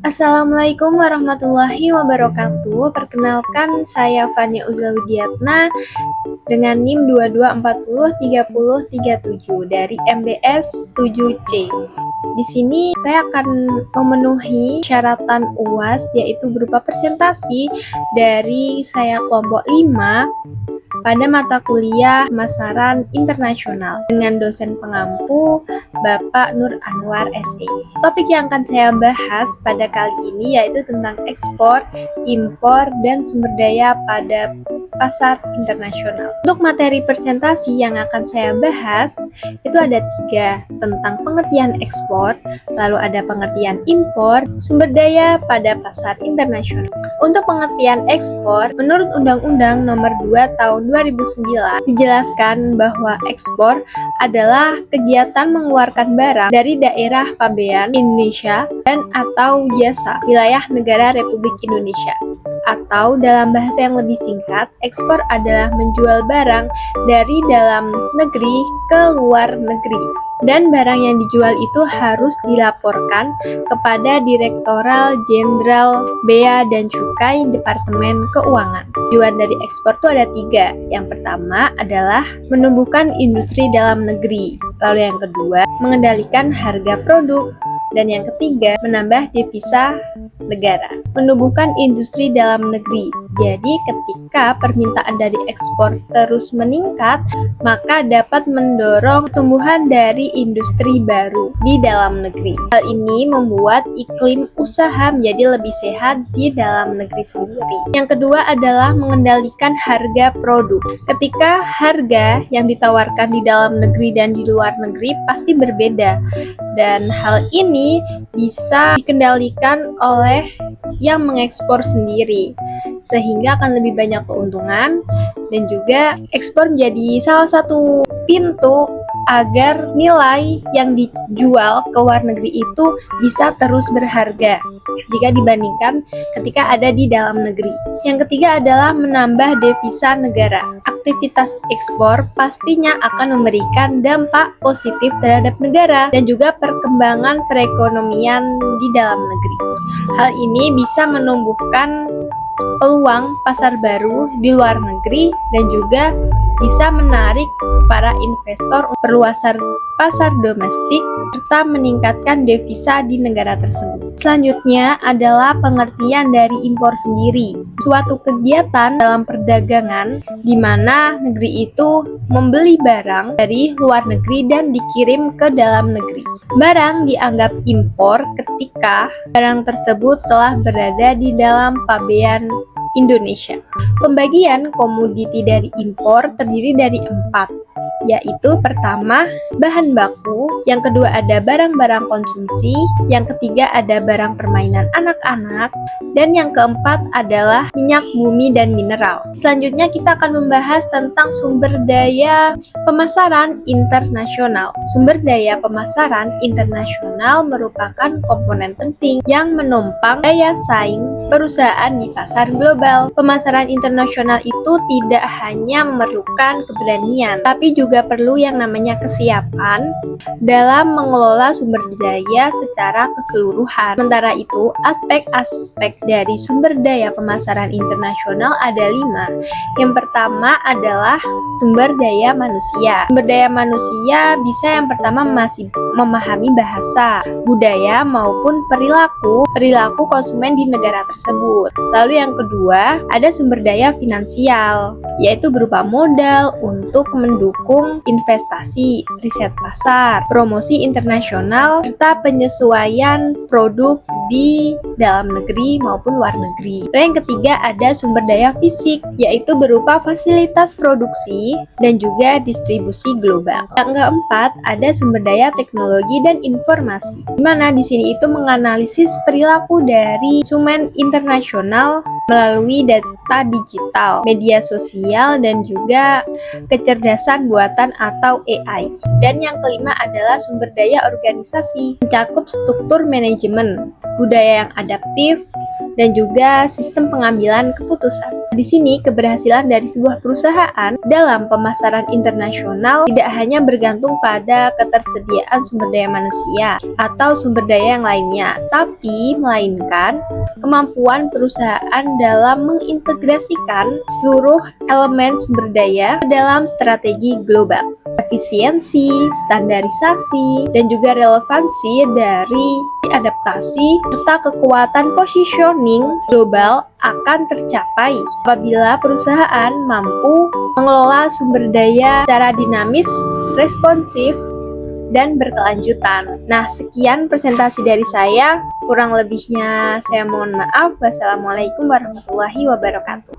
Assalamualaikum warahmatullahi wabarakatuh. Perkenalkan, saya Fania Uzlawidiatna dengan NIM 22403037 dari MBS 7C. Di sini saya akan memenuhi syaratan UAS, yaitu berupa presentasi dari saya kelompok 5 pada mata kuliah pemasaran internasional dengan dosen pengampu Bapak Nur Anwar SE. Topik yang akan saya bahas pada kali ini yaitu tentang ekspor, impor, dan sumber daya pada pasar internasional. Untuk materi presentasi yang akan saya bahas itu ada 3, tentang pengertian ekspor, lalu ada pengertian impor, sumber daya pada pasar internasional. Untuk pengertian ekspor, menurut Undang-Undang Nomor 2 Tahun 2009 dijelaskan bahwa ekspor adalah kegiatan mengeluarkan barang dari daerah pabean Indonesia dan atau jasa wilayah negara Republik Indonesia. Atau dalam bahasa yang lebih singkat, ekspor adalah menjual barang dari dalam negeri ke luar negeri. Dan barang yang dijual itu harus dilaporkan kepada Direktorat Jenderal Bea dan Cukai Departemen Keuangan. Tujuan dari ekspor itu ada 3. Yang pertama adalah menumbuhkan industri dalam negeri. Lalu yang kedua, mengendalikan harga produk. Dan yang ketiga, menambah devisa negara. Menumbuhkan industri dalam negeri. Jadi ketika permintaan dari ekspor terus meningkat, maka dapat mendorong pertumbuhan dari industri baru di dalam negeri. Hal ini membuat iklim usaha menjadi lebih sehat di dalam negeri sendiri. Yang kedua adalah mengendalikan harga produk. Ketika harga yang ditawarkan di dalam negeri dan di luar negeri pasti berbeda. Dan hal ini bisa dikendalikan oleh yang mengekspor sendiri, sehingga akan lebih banyak keuntungan, dan juga ekspor menjadi salah satu pintu agar nilai yang dijual ke luar negeri itu bisa terus berharga jika dibandingkan ketika ada di dalam negeri. Yang ketiga adalah menambah devisa negara. Aktivitas ekspor pastinya akan memberikan dampak positif terhadap negara dan juga perkembangan perekonomian di dalam negeri. Hal ini bisa menumbuhkan peluang pasar baru di luar negeri dan juga bisa menarik para investor perluasan pasar domestik serta meningkatkan devisa di negara tersebut. Selanjutnya adalah pengertian dari impor sendiri. Suatu kegiatan dalam perdagangan di mana negeri itu membeli barang dari luar negeri dan dikirim ke dalam negeri. Barang dianggap impor ketika barang tersebut telah berada di dalam pabean Indonesia. Pembagian komoditi dari impor terdiri dari 4, yaitu pertama, bahan baku, yang kedua ada barang-barang konsumsi, yang ketiga ada barang permainan anak-anak, dan yang keempat adalah minyak bumi dan mineral. Selanjutnya kita akan membahas tentang sumber daya pemasaran internasional. Sumber daya pemasaran internasional merupakan komponen penting yang menopang daya saing perusahaan di pasar global. Pemasaran internasional itu tidak hanya memerlukan keberanian, tapi juga perlu yang namanya kesiapan dalam mengelola sumber daya secara keseluruhan. Sementara itu, aspek-aspek dari sumber daya pemasaran internasional ada 5. Yang pertama adalah sumber daya manusia. Sumber daya manusia bisa yang pertama masih memahami bahasa, budaya, maupun perilaku konsumen di negara tersebut. Lalu yang kedua, ada sumber daya finansial, yaitu berupa modal untuk mendukung investasi, riset pasar, promosi internasional, serta penyesuaian produk di dalam negeri maupun luar negeri. Dan yang ketiga ada sumber daya fisik, yaitu berupa fasilitas produksi dan juga distribusi global. Yang keempat ada sumber daya teknologi dan informasi, di mana di sini itu menganalisis perilaku dari konsumen internasional melalui data digital, media sosial, dan juga kecerdasan buatan atau AI. Dan yang kelima adalah sumber daya organisasi, mencakup struktur manajemen, budaya yang adaptif, dan juga sistem pengambilan keputusan. Di sini, keberhasilan dari sebuah perusahaan dalam pemasaran internasional tidak hanya bergantung pada ketersediaan sumber daya manusia atau sumber daya yang lainnya, tapi melainkan kemampuan perusahaan dalam mengintegrasikan seluruh elemen sumber daya ke dalam strategi global. Efisiensi, standarisasi, dan juga relevansi dari adaptasi serta kekuatan positioning global akan tercapai apabila perusahaan mampu mengelola sumber daya secara dinamis, responsif, dan berkelanjutan. Nah, sekian presentasi dari saya. Kurang lebihnya saya mohon maaf. Wassalamualaikum warahmatullahi wabarakatuh.